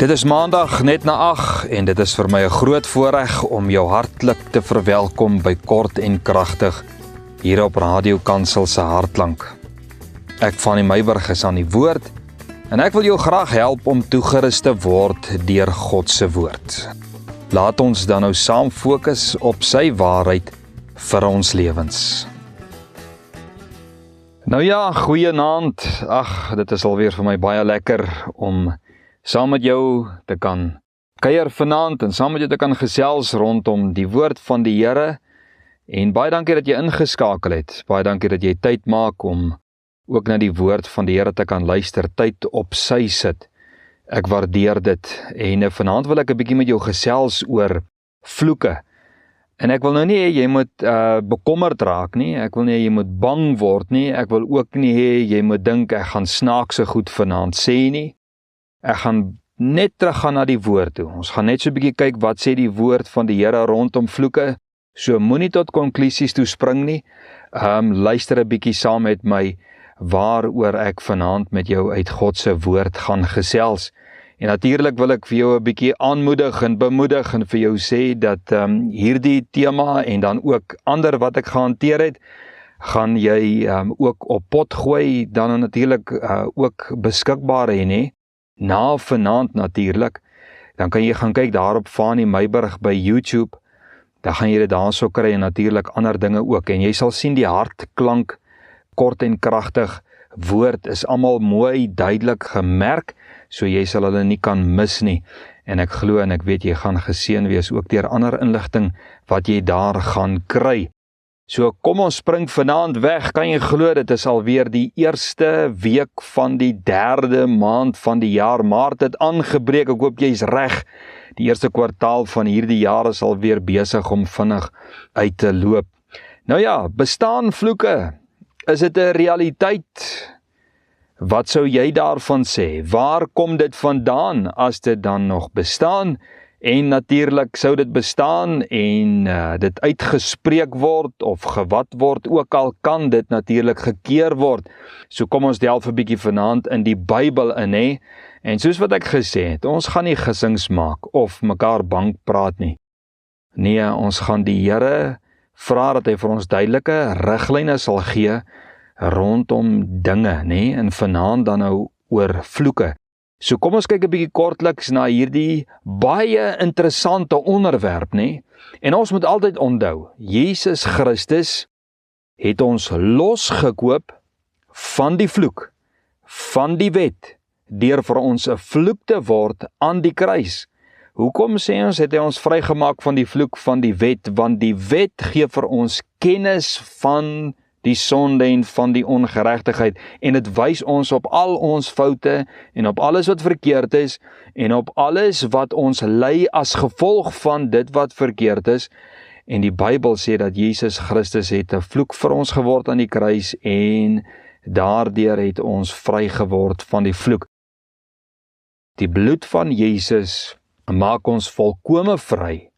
Dit is maandag net na 8 en dit is vir my 'n groot voorreg om jou hartlik te verwelkom by Kort en Kragtig hier op Radio Kansel se Hartklank. Ek van die Meiburg is aan die woord en ek wil jou graag help om toegerus te word deur God se woord. Laat ons dan nou saam fokus op sy waarheid vir ons lewens. Nou ja, goeienaand. Dit is alweer vir my baie lekker om saam met jou te kan kuier vanaand en saam met jou te kan gesels rondom die woord van die Here. En baie dankie dat jy ingeskakel het. Baie dankie dat jy tyd maak om ook na die woord van die Here te kan luister, tyd op sy sit. Ek waardeer dit. En vanaand wil ek 'n bietjie met jou gesels oor vloeke. En ek wil nou nie hê jy moet bekommerd raak nie. Ek wil nie hê jy moet bang word nie. Ek wil ook nie hê jy moet dink ek gaan snaakse goed vanaand sê nie. Ek gaan net teruggaan na die woord toe. Ons gaan net so 'n bietjie kyk wat sê die woord van die Here rondom vloeke. So moenie tot konklusies toe spring nie. Luister 'n bietjie saam met my waaroor ek vanaand met jou uit God se woord gaan gesels. En natuurlik wil ek vir jou 'n bietjie aanmoedig en bemoedig en vir jou sê dat hierdie tema en dan ook ander wat ek gehanteer het, gaan jy ook op pot gooi, dan natuurlik ook beskikbaar hê, nê? Na vanaand natuurlik, dan kan jy gaan kyk daar op Fanie Meiburg by YouTube, dan gaan jy dit daarso kry en natuurlik ander dinge ook, en jy sal sien die hartklank, kort en kragtig woord is almal mooi duidelik gemerk, so jy sal hulle nie kan mis nie, en ek glo en ek weet jy gaan geseën wees ook deur ander inligting wat jy daar gaan kry. So kom ons spring vanaand weg, kan jy glo dit is alweer die eerste week van die 3de maand van die jaar, Maart het aangebreek, ek hoop jy's reg, die eerste kwartaal van hierdie jaar is alweer besig om vinnig uit te loop. Nou ja, bestaan vloeke, is dit 'n realiteit? Wat sou jy daarvan sê? Waar kom dit vandaan as dit dan nog bestaan? En natuurlik sou dit bestaan en dit uitgespreek word of gewat word, ook al kan dit natuurlik gekeer word. So kom ons delf 'n bietjie vanaand in die Bybel in, hè. En soos wat ek gesê het, ons gaan nie gissings maak of mekaar bang praat nie. Nee, ons gaan die Here vra dat hy vir ons duidelike riglyne sal gee rondom dinge, nê, en vanaand dan nou oor vloeke. So kom ons kyk 'n bietjie kortliks na hierdie baie interessante onderwerp, nê? En ons moet altyd onthou, Jesus Christus het ons losgekoop van die vloek, van die wet, deur vir ons 'n vloek te word aan die kruis. Hoekom sê ons het hy ons vrygemaak van die vloek van die wet? Want die wet gee vir ons kennis van die sonde en van die ongeregtigheid, en dit wys ons op al ons foute en op alles wat verkeerd is en op alles wat ons ly as gevolg van dit wat verkeerd is. En die Bybel sê dat Jesus Christus het 'n vloek vir ons geword aan die kruis en daardeur het ons vry geword van die vloek. Die bloed van Jesus maak ons volkome vry.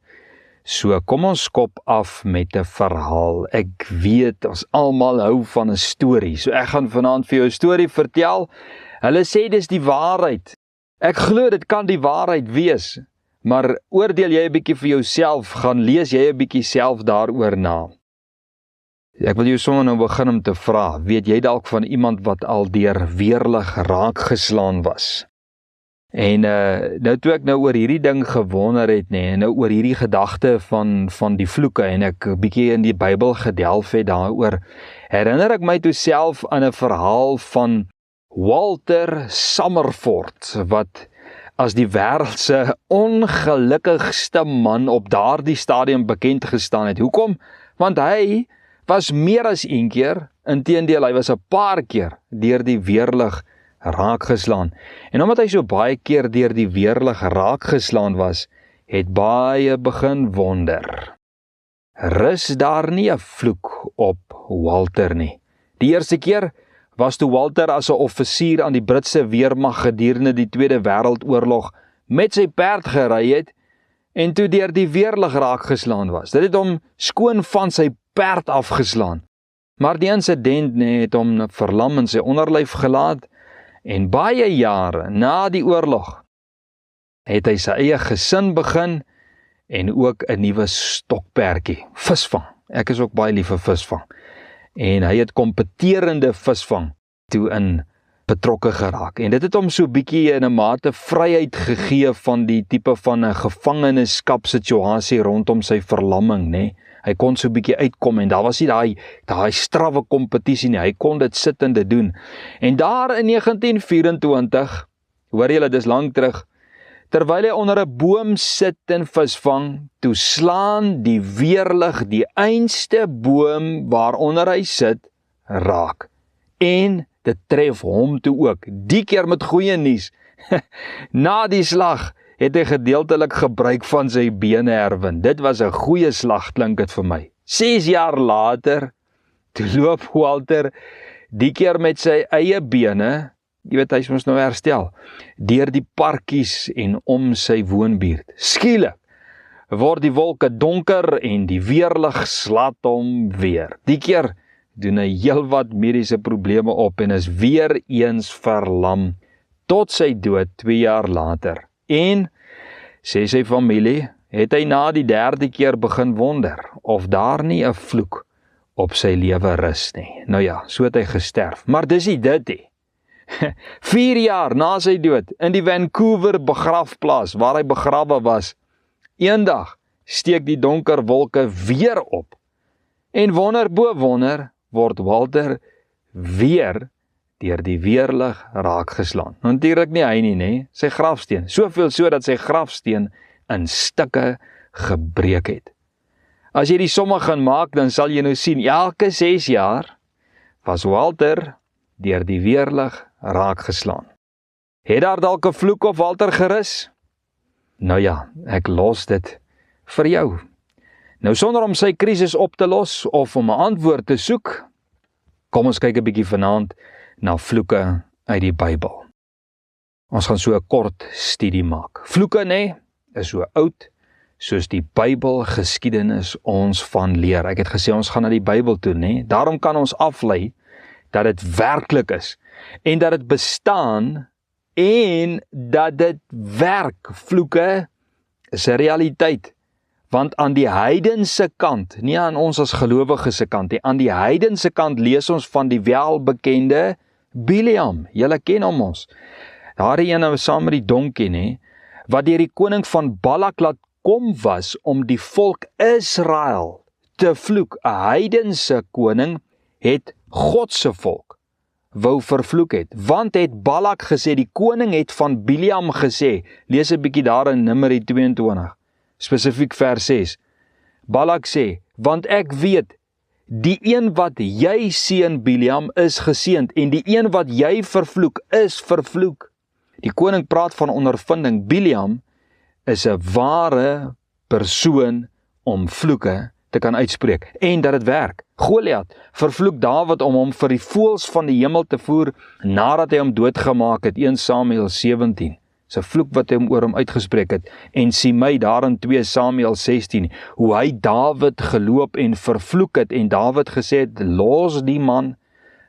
So kom ons skop af met 'n verhaal. Ek weet ons almal hou van 'n storie. So ek gaan vanaand vir jou 'n storie vertel. Hulle sê dis die waarheid. Ek glo dit kan die waarheid wees. Maar oordeel jy 'n bietjie vir jouself, gaan lees jy 'n bietjie self daaroor na. Ek wil jou sommer nou begin om te vra, weet jy dalk van iemand wat al deur weerlig raak geslaan was? En nou toe ek nou oor hierdie ding gewonder het, en nou oor hierdie gedagte van die vloeke, en ek 'n bietjie in die Bybel gedelf het daaroor, herinner ek my toe self aan 'n verhaal van Walter Summerford, wat as die wêreld se ongelukkigste man op daardie stadium bekend gestaan het. Hoekom? Want hy was meer as een keer, inteendeel, hy was 'n paar keer deur die weerlig raak geslaan. En omdat hy so baie keer deur die weerlig raak geslaan was, het baie begin wonder. Rus daar nie 'n vloek op Walter nie? Die eerste keer was toe Walter as 'n offisier aan die Britse weermag gedurende die Tweede Wêreldoorlog met sy perd gery het en toe deur die weerlig raak geslaan was. Dit het hom skoon van sy perd afgeslaan. Maar die insident het hom verlam in sy onderlyf gelaat. En baie jare na die oorlog het hy sy eie gesin begin en ook 'n nuwe stokperdjie, visvang. Ek is ook baie lief vir visvang. En hy het kompeterende visvang toe in betrokke geraak. En dit het hom so bietjie in 'n mate vryheid gegee van die tipe van 'n gevangenskapsituasie rondom sy verlamming, nê. Hy kon so bietjie uitkom en daar was nie daai strawwe kompetisie nie. Hy kon dit sittende doen. En daar in 1924, hoor julle, dis lank terug, terwyl hy onder 'n boom sit en visvang, toe slaan die weerlig die einste boom waaronder hy sit raak. En dit tref hom toe ook, die keer met goeie nuus. Na die slag het hy gedeeltelik gebruik van sy bene herwin. Dit was 'n goeie slag, klink dit vir my. 6 jaar later, toe loop Walter die keer met sy eie bene, jy weet, hy moes nou herstel, deur die parkies en om sy woonbuurt. Skielik word die wolke donker en die weerlig slaat hom weer. Die keer doen hy heelwat mediese probleme op en is weer eens verlam tot sy dood 2 jaar later. En, sê sy familie, het hy na die 3de keer begin wonder of daar nie 'n vloek op sy lewe rus nie. Nou ja, so het hy gesterf. Maar dis nie dit nie. 4 jaar na sy dood, in die Vancouver begrafplaas waar hy begrawe was, eendag steek die donker wolke weer op. En wonder bo wonder, word Walter weer deur die weerlig raakgeslaan. Natuurlik nie hy nie, sy grafsteen. Soveel so dat sy grafsteen in stukke gebreek het. As jy die somme gaan maak, dan sal jy nou sien, elke 6 jaar was Walter deur die weerlig raakgeslaan. Het daar dalk 'n vloek op Walter gerus? Nou ja, ek los dit vir jou. Nou sonder om sy krisis op te los of om 'n antwoord te soek, kom ons kyk 'n bietjie vanaand na vloeke uit die Bybel. Ons gaan so 'n kort studie maak. Vloeke, nê, is so oud soos die Bybel geskiedenis ons van leer. Ek het gesê ons gaan na die Bybel toe, nê. Daarom kan ons aflei dat dit werklik is en dat dit bestaan en dat dit werk. Vloeke is 'n realiteit. Want aan die heidense kant, nie aan ons as gelowiges se kant nie, aan die heidense kant lees ons van die welbekende Biliam. Julle ken hom ons. Daardie ene saam met die donkie, nê, wat deur die koning van Balak laat kom was om die volk Israel te vloek. 'n Heidense koning het God se volk wou vervloek het. Want het Balak gesê, die koning het van Biliam gesê, lees 'n bietjie daar in Numeri 22. Spesifiek vers 6. Balak sê, want ek weet, die een wat jy seën Biliam is geseënd en die een wat jy vervloek is vervloek. Die koning praat van ondervinding. Biliam is 'n ware persoon om vloeke te kan uitspreek en dat dit werk. Goliat vervloek Dawid om hom vir die voëls van die hemel te voer nadat hy hom doodgemaak het, 1 Samuel 17. Dis 'n vloek wat hy oor hom uitgespreek het. En sien my daar in 2 Samuel 16, hoe hy Dawid geloop en vervloek het en Dawid gesê het, los die man,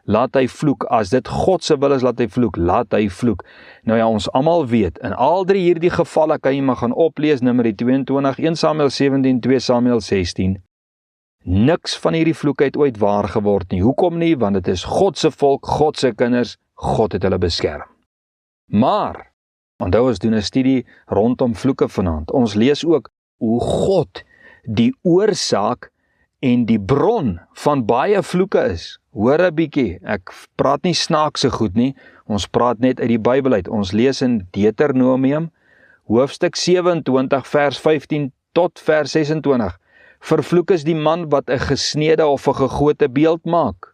laat hy vloek, as dit God se wil is, laat hy vloek, laat hy vloek. Nou ja, ons almal weet, in al 3 hierdie gevalle kan jy maar gaan oplees, Numeri 22, 1 Samuel 17, 2 Samuel 16, niks van hierdie vloeke het ooit waar geword nie. Hoekom nie? Want dit is God se volk, God se kinders, God het hulle beskerm. Maar onthou, ons doen 'n studie rondom vloeke vanaand. Ons lees ook hoe God die oorsaak en die bron van baie vloeke is. Hoor 'n bietjie, ek praat nie snaakse goed nie, ons praat net uit die Bybel uit. Ons lees in Deuteronomium, hoofstuk 27, vers 15 tot vers 26. Vervloek is die man wat 'n gesneede of 'n gegote beeld maak.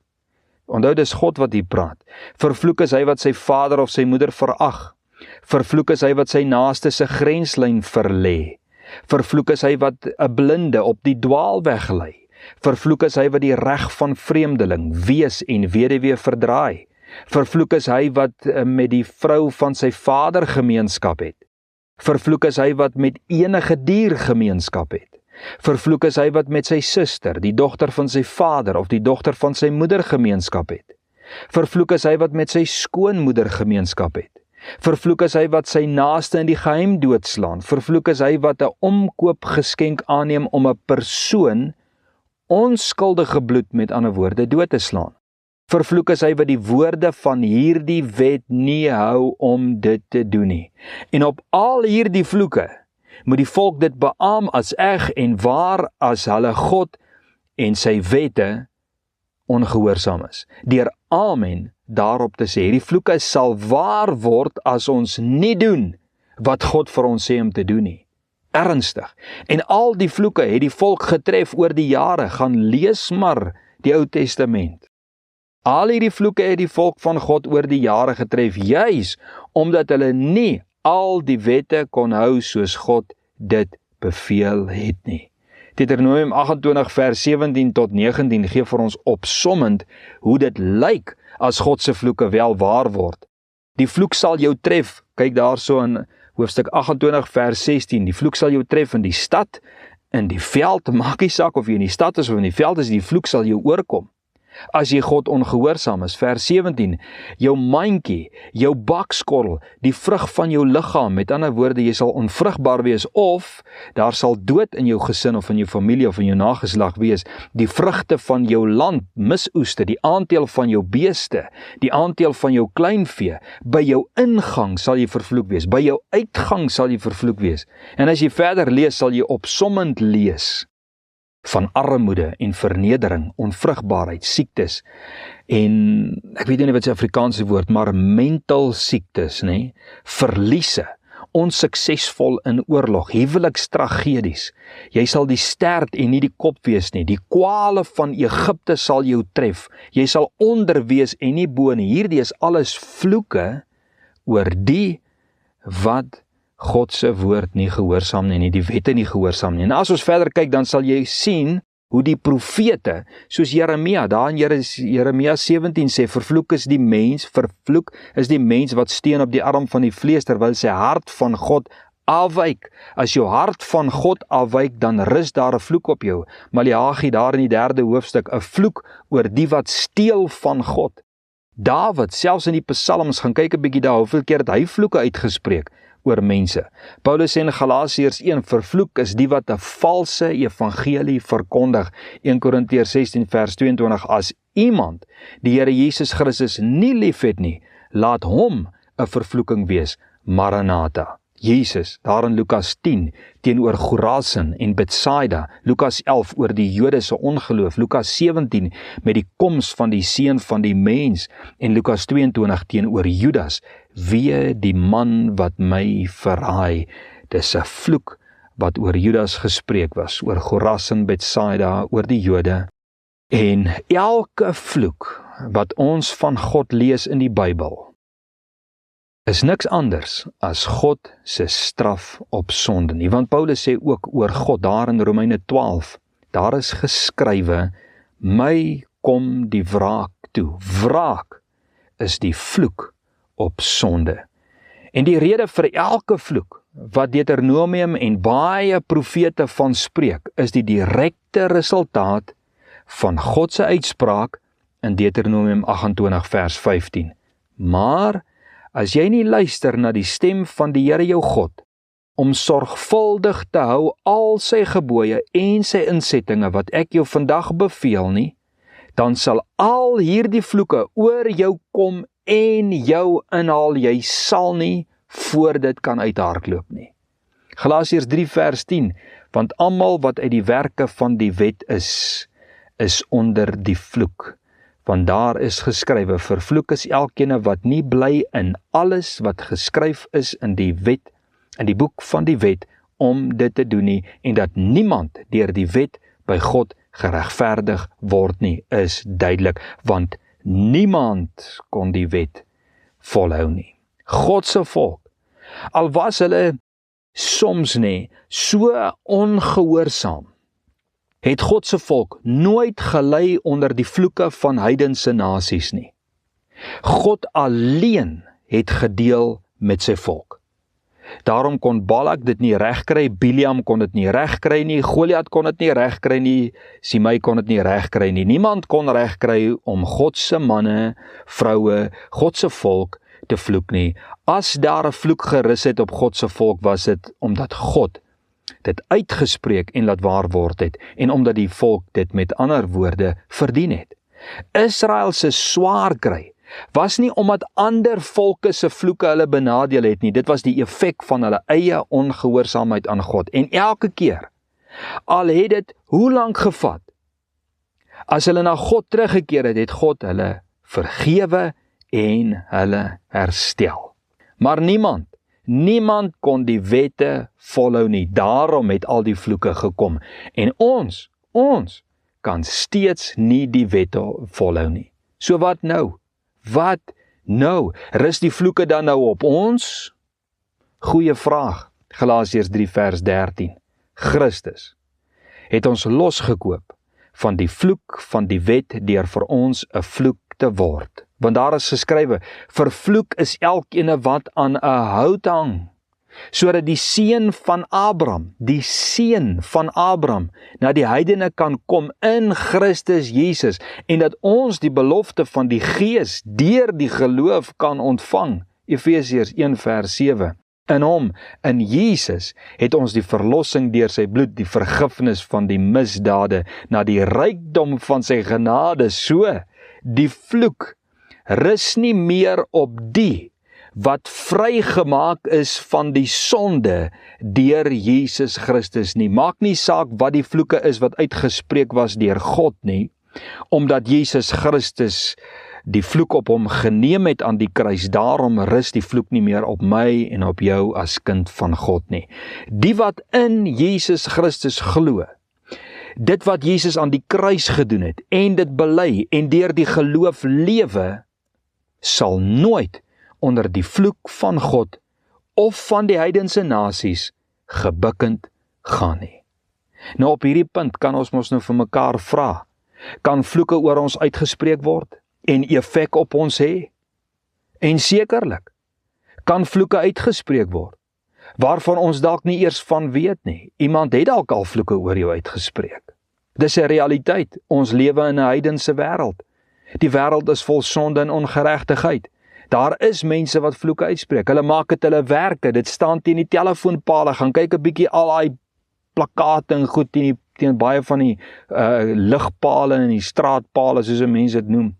Onthou, dis God wat hier praat. Vervloek is hy wat sy vader of sy moeder verag. Vervloek is hy wat sy naaste se grenslyn verlê. Vervloek is hy wat 'n blinde op die dwaalweg lei. Vervloek is hy wat die reg van vreemdeling, wees en weduwee verdraai. Vervloek is hy wat met die vrou van sy vader gemeenskap het. Vervloek is hy wat met enige dier gemeenskap het. Vervloek is hy wat met sy suster, die dogter van sy vader of die dogter van sy moeder gemeenskap het. Vervloek is hy wat met sy skoonmoeder gemeenskap het. Vervloek is hy wat sy naaste in die geheim doodslaan. Vervloek is hy wat 'n omkoopgeskenk aanneem om 'n persoon onskuldige bloed, met ander woorde, dood te slaan. Vervloek is hy wat die woorde van hierdie wet nie hou om dit te doen nie. En op al hierdie vloeke moet die volk dit beaam as eg en waar as hulle God en sy wette ongehoorsaam is. Deur amen daarop te sê, hierdie vloeke sal waar word as ons nie doen wat God vir ons sê om te doen nie. Ernstig. En al die vloeke het die volk getref oor die jare. Gaan lees maar die Ou Testament. Al hierdie vloeke het die volk van God oor die jare getref, juis omdat hulle nie al die wette kon hou soos God dit beveel het nie. Deuteronomium 28 vers 17 tot 19 gee vir ons opsommend hoe dit lyk as God se vloeke wel waar word. Die vloek sal jou tref, kyk daarso in hoofstuk 28 vers 16, die vloek sal jou tref in die stad, in die veld, maak nie saak of jy in die stad is of in die veld is, die vloek sal jou oorkom. As jy God ongehoorsaam is, vers 17, jou mandjie, jou bakskorrel, die vrug van jou liggaam, met ander woorde, jy sal onvrugbaar wees, of daar sal dood in jou gesin, of in jou familie, of in jou nageslag wees, die vrugte van jou land, misoeste, die aandeel van jou beeste, die aandeel van jou kleinvee, by jou ingang sal jy vervloek wees, by jou uitgang sal jy vervloek wees, en as jy verder lees, sal jy opsommend lees, van armoede en vernedering, onvrugbaarheid, siektes en ek weet nie wat se Afrikaanse woord, maar mental siektes, nê? Verliese, onsuksesvol in oorlog, huwelikstragedies. Jy sal die stert en nie die kop wees nie. Die kwale van Egipte sal jou tref. Jy sal onder wees en nie bo nie. Hierdie is alles vloeke oor die wat God se woord nie gehoorsaam nie, die wette nie gehoorsaam nie. En as ons verder kyk, dan sal jy sien hoe die profete, soos Jeremia, daar in Jeremia 17 sê, vervloek is die mens wat steun op die arm van die vlees, terwyl sy hart van God afwyk. As jou hart van God afwyk, dan rus daar 'n vloek op jou. Maleagi daar in die 3de hoofstuk, 'n vloek oor die wat steel van God. Dawid, selfs in die psalms, gaan kyk 'n bietjie daar, hoeveel keer het hy vloeke uitgespreek oor mense. Paulus sê in Galasiërs 1, vervloek is die wat 'n valse evangelie verkondig. 1 Korintiërs 16 vers 22, as iemand die Here Jesus Christus nie liefhet nie, laat hom 'n vervloeking wees. Maranatha. Jesus, daar in Lukas 10, teenoor Chorazin en Betsaida, Lukas 11 oor die Jode se ongeloof, Lukas 17 met die koms van die seun van die mens, en Lukas 22 teenoor Judas, wee die man wat my verraai. Dis 'n vloek wat oor Judas gespreek was, oor Chorazin, Betsaida, oor die Jode. En elke vloek wat ons van God lees in die Bybel, is niks anders as God se straf op sonde nie. Want Paulus sê ook oor God daar in Romeine 12, daar is geskrywe, my kom die wraak toe. Wraak is die vloek op sonde. En die rede vir elke vloek wat Deuteronomium en baie profete van spreek, is die direkte resultaat van God se uitspraak in Deuteronomium 28 vers 15. Maar as jy nie luister na die stem van die Here jou God, om sorgvuldig te hou al sy gebooie en sy insettinge wat ek jou vandag beveel nie, dan sal al hierdie vloeke oor jou kom en jou inhaal. Jy sal nie voor dit kan uithardloop nie. Galasiërs 3 vers 10, want almal wat uit die werke van die wet is onder die vloek. Want daar is geskrywe, vervloek is elkeen wat nie bly in alles wat geskryf is in die wet, in die boek van die wet, om dit te doen nie, en dat niemand deur die wet by God geregverdig word nie, is duidelik, want niemand kon die wet volhou nie. God se volk, al was hulle soms nie so ongehoorsaam, het God se volk nooit gelei onder die vloeke van heidense nasies nie. God alleen het gedeel met sy volk. Daarom kon Balak dit nie regkry, Biliam kon dit nie regkry nie, Goliat kon dit nie regkry nie, Simei kon dit nie regkry nie. Niemand kon regkry om God se manne, vroue, God se volk te vloek nie. As daar 'n vloek gerus het op God se volk, was dit omdat God dit uitgespreek en laat waar word het, en omdat die volk dit met ander woorde verdien het. Israel se swaar kry was nie omdat ander volke se vloeke hulle benadeel het nie, dit was die effek van hulle eie ongehoorsaamheid aan God. En elke keer, al het dit hoe lank gevat, as hulle na God teruggekeer het, het God hulle vergewe en hulle herstel. Maar niemand kon die wette volhou nie, daarom het al die vloeke gekom. En ons kan steeds nie die wette volhou nie. So wat nou? Wat nou? Rus die vloeke dan nou op ons? Goeie vraag. Galasiërs 3 vers 13. Christus het ons losgekoop van die vloek van die wet deur vir ons 'n vloek te word. Want daar is geskrywe, vervloek is elkeen wat aan 'n hout hang, sodat die seun van Abraham na die heidene kan kom in Christus Jesus, en dat ons die belofte van die Gees deur die geloof kan ontvang. Efesiërs 1 vers 7. In hom, in Jesus, het ons die verlossing deur sy bloed, die vergifnis van die misdade, na die rykdom van sy genade, so die vloek rus nie meer op die wat vrygemaak is van die sonde deur Jesus Christus nie. Maak nie saak wat die vloeke is wat uitgespreek was deur God nie, omdat Jesus Christus die vloek op hom geneem het aan die kruis, daarom rus die vloek nie meer op my en op jou as kind van God nie. Die wat in Jesus Christus glo, dit wat Jesus aan die kruis gedoen het, en dit bely, en deur die geloof lewe, sal nooit onder die vloek van God of van die heidense nasies gebukkend gaan nie. Nou op hierdie punt kan ons mos nou vir mekaar vra, kan vloeke oor ons uitgespreek word en effek op ons hê? En sekerlik, kan vloeke uitgespreek word, waarvan ons dalk nie eers van weet nie. Iemand het dalk al vloeke oor jou uitgespreek. Dis 'n realiteit, ons lewe in 'n heidense wêreld. Die wêreld is vol sonde en ongeregtigheid. Daar is mense wat vloeke uitspreek, hulle maak dit hulle werke, dit staan teen die telefoonpale, gaan kyk 'n bietjie al daai plakate en goed teen baie van die ligpale en die straatpale, soos mense dit noem.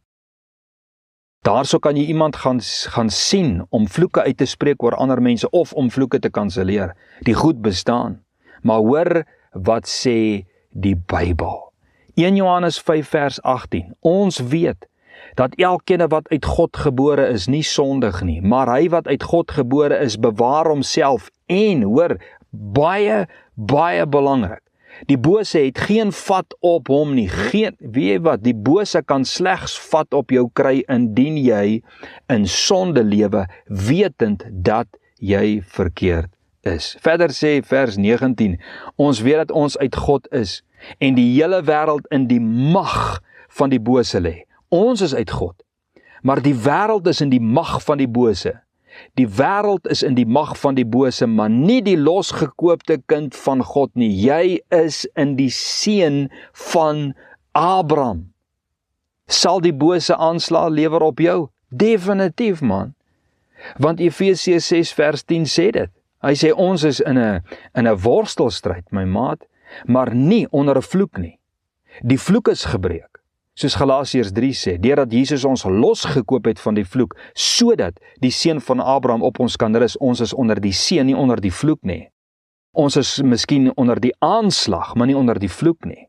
Daarso kan jy iemand gaan sien om vloeke uit te spreek oor ander mense of om vloeke te kanselleer. Die goed bestaan. Maar hoor wat sê die Bybel. 1 Johannes 5 vers 18. Ons weet dat elkeen wat uit God gebore is nie sondig nie, maar hy wat uit God gebore is bewaar homself en, hoor, baie belangrik, die bose het geen vat op hom nie. Weet jy wat, die bose kan slegs vat op jou kry indien jy in sonde lewe, wetend dat jy verkeerd is. Verder sê vers 19, ons weet dat ons uit God is en die hele wêreld in die mag van die bose lê. Ons is uit God, maar die wêreld is in die mag van die bose. Die wêreld is in die mag van die bose, maar nie die losgekoopte kind van God nie. Jy is in die seun van Abraham. Sal die bose aanslag lewer op jou? Definitief, man. Want Efesiërs 6 vers 10 sê dit. Hy sê ons is in 'n worstelstryd, my maat, maar nie onder 'n vloek nie. Die vloek is gebreek. Soos Galasiërs 3 sê, deurdat Jesus ons losgekoop het van die vloek, sodat die seun van Abraham op ons kan rus. Ons is onder die seën, nie onder die vloek nie. Ons is miskien onder die aanslag, maar nie onder die vloek nie.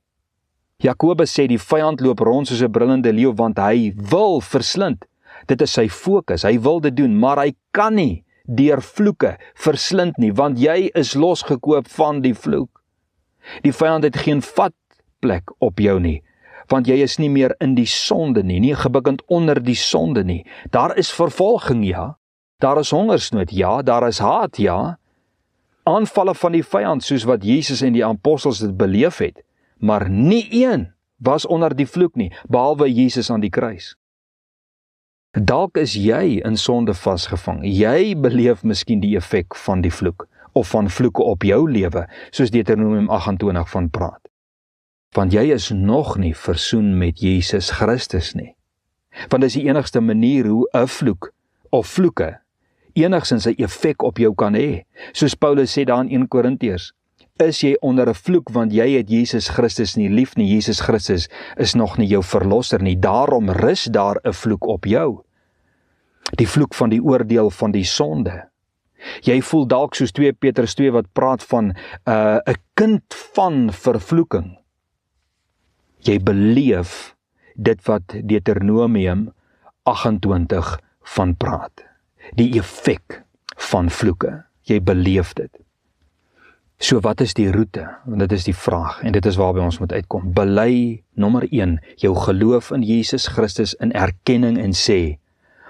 Jakobus sê die vyand loop rond soos 'n brullende leeu, want hy wil verslind. Dit is sy fokus, hy wil dit doen, maar hy kan nie deur vloeke verslind nie, want jy is losgekoop van die vloek. Die vyand het geen vatplek op jou nie, want jy is nie meer in die sonde nie gebukkend onder die sonde nie. Daar is vervolging, ja. Daar is hongersnood, ja. Daar is haat, ja. Aanvalle van die vyand, soos wat Jesus en die apostels dit beleef het. Maar nie een was onder die vloek nie, behalwe Jesus aan die kruis. Dalk is jy in sonde vasgevang. Jy beleef miskien die effek van die vloek, of van vloeke op jou lewe, soos Deuteronomium 28 van praat. Want jy is nog nie versoen met Jesus Christus nie. Want dis die enigste manier hoe 'n vloek of vloeke enigstens 'n effek op jou kan hê. Soos Paulus sê daar in 1 Korintiërs, is jy onder 'n vloek want jy het Jesus Christus nie lief nie. Jesus Christus is nog nie jou verlosser nie. Daarom rus daar 'n vloek op jou. Die vloek van die oordeel van die sonde. Jy voel dalk soos 2 Petrus 2 wat praat van 'n kind van vervloeking. Jy beleef dit wat Deuteronomium 28 van praat. Die effek van vloeke. Jy beleef dit. So wat is die roete? Want dit is die vraag en dit is waarby ons moet uitkom. Bely nommer 1, jou geloof in Jesus Christus in erkenning en sê,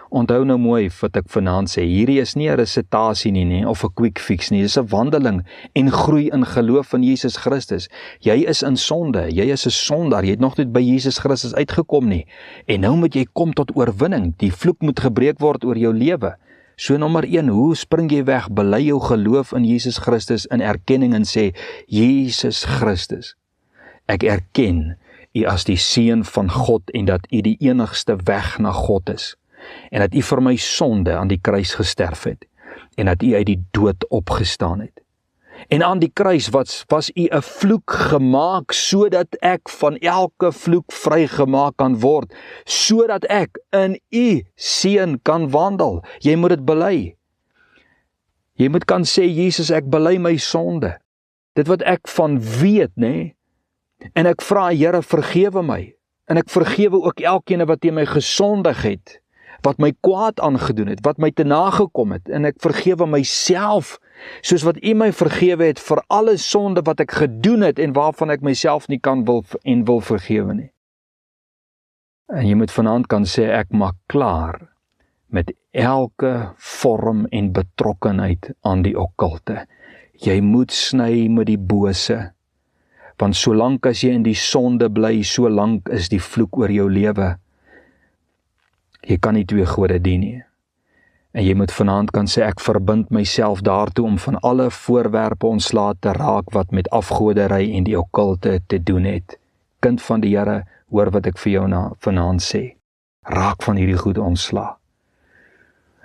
onthou nou mooi wat ek vanaand sê, hierdie is nie 'n resitasie nie, of 'n quick fix nie, dis 'n wandeling en groei in geloof in Jesus Christus. Jy is in sonde, jy is 'n sondaar, jy het nog net by Jesus Christus uitgekom nie. En nou moet jy kom tot oorwinning, die vloek moet gebreek word oor jou lewe. So nommer 1, hoe spring jy weg? Bely jou geloof in Jesus Christus in erkenning en sê, Jesus Christus, ek erken U as die Seun van God en dat U die enigste weg na God is. En dat U vir my sonde aan die kruis gesterf het en dat U uit die dood opgestaan het. En aan die kruis was U 'n vloek gemaak sodat ek van elke vloek vrygemaak kan word, sodat ek in U Seun kan wandel. Jy moet dit bely. Jy moet kan sê, Jesus, ek bely my sonde. Dit wat ek van weet, nê? En ek vra, Here, vergewe my. En ek vergewe ook elkeen wat teen my gesondig het, wat my kwaad aangedoen het, wat my te nagekom het, en ek vergewe myself, soos wat U my vergewe het vir alle sonde wat ek gedoen het, en waarvan ek myself nie kan wil vergewe nie. En jy moet vanaand kan sê, ek maak klaar met elke vorm en betrokkenheid aan die okkulte. Jy moet sny met die bose, want solank as jy in die sonde bly, solank is die vloek oor jou lewe. Jy kan nie 2 gode dien nie. En jy moet vanaand kan sê, ek verbind myself daartoe om van alle voorwerpe ontslae te raak wat met afgodery en die okkulte te doen het. Kind van die Here, hoor wat ek vir jou vanaand sê. Raak van hierdie goed ontslae.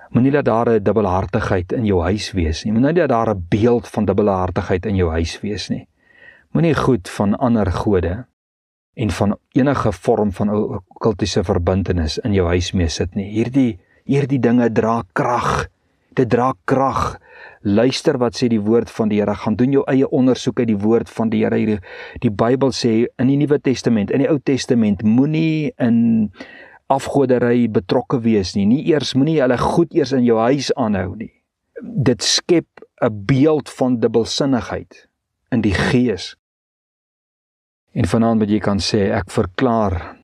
Moenie dat daar 'n dubbelhartigheid in jou huis wees nie. Moenie dat daar 'n beeld van dubbelhartigheid in jou huis wees nie. Moenie goed van ander gode en van enige vorm van okkultiese verbintenis in jou huis mee sit nie. Hierdie dinge dra krag. Dit dra krag. Luister wat sê die woord van die Here. Gaan doen jou eie ondersoek uit die woord van die Here. Die Bybel sê in die Nuwe Testament, in die Ou Testament, moenie in afgodery betrokke wees nie. Moenie hulle goed eers in jou huis aanhou nie. Dit skep 'n beeld van dubbelsinnigheid in die gees. En vanaand wat jy kan sê, ek verklaar,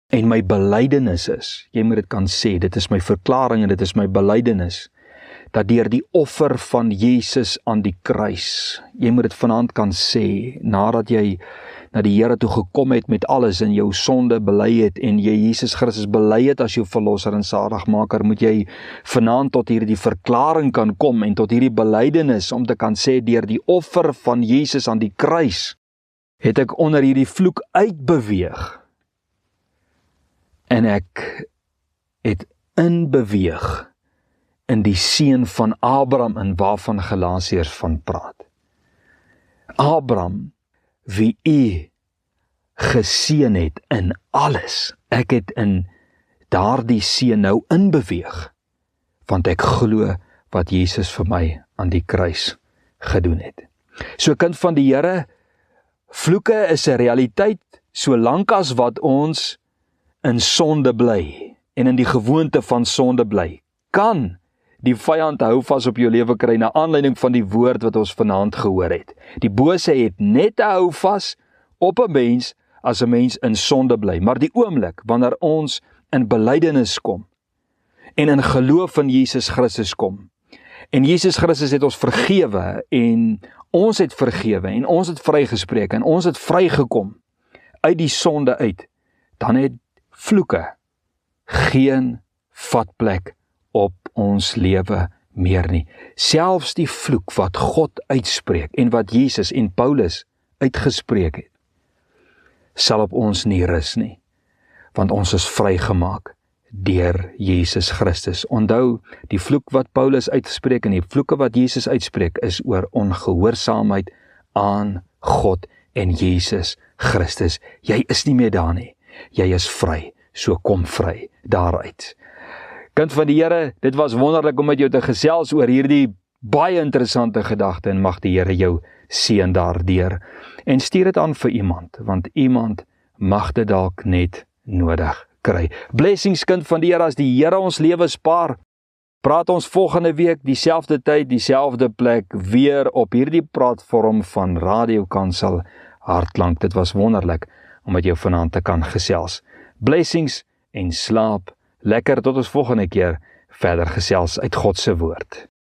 en my belydenis is, jy moet dit kan sê, dit is my verklaring en dit is my belydenis, dat deur die offer van Jesus aan die kruis, jy moet dit vanaand kan sê, nadat jy na die Here toe gekom het met alles en jou sonde bely het en jy Jesus Christus bely het as jou verlosser en saligmaker, moet jy vanaand tot hierdie verklaring kan kom en tot hierdie belydenis om te kan sê, deur die offer van Jesus aan die kruis, het ek onder hierdie vloek uitbeweeg en ek het inbeweeg in die seun van Abraham en waarvan Galasiërs van praat. Abraham, wie U geseën het in alles. Ek het in daardie seën nou inbeweeg, want ek glo wat Jesus vir my aan die kruis gedoen het. So kind van die Here, vloeke is 'n realiteit, solank as wat ons in sonde bly, en in die gewoonte van sonde bly, kan die vyand hou vas op jou lewe kry, na aanleiding van die woord wat ons vanaand gehoor het. Die bose het net te hou vas op 'n mens, as 'n mens in sonde bly, maar die oomblik, wanneer ons in belydenis kom, en in geloof in Jesus Christus kom, en Jesus Christus het ons vergewe, en ons het vergewe, en ons het vrygespreek, en ons het vrygekom uit die sonde uit, dan het vloeke geen vatplek op ons lewe meer nie. Selfs die vloek wat God uitspreek, en wat Jesus en Paulus uitgespreek het, sal op ons nie rus nie, want ons is vrygemaak deur Jesus Christus. Onthou, die vloek wat Paulus uitspreek en die vloeke wat Jesus uitspreek is oor ongehoorsaamheid aan God en Jesus Christus. Jy is nie meer daar nie. Jy is vry, so kom vry daaruit. Kind van die Here, dit was wonderlik om met jou te gesels oor hierdie baie interessante gedagte en mag die Here jou seën daardeur. En stuur dit aan vir iemand, want iemand mag dit dalk net nodig kry. Blessings, kind van die Here, as die Here ons lewe spaar. Praat ons volgende week, dieselfde tyd, dieselfde plek, weer op hierdie platform van Radio Kansel Hartklank. Dit was wonderlik om met jou vanaand te kan gesels. Blessings en slaap lekker tot ons volgende keer verder gesels uit God se woord.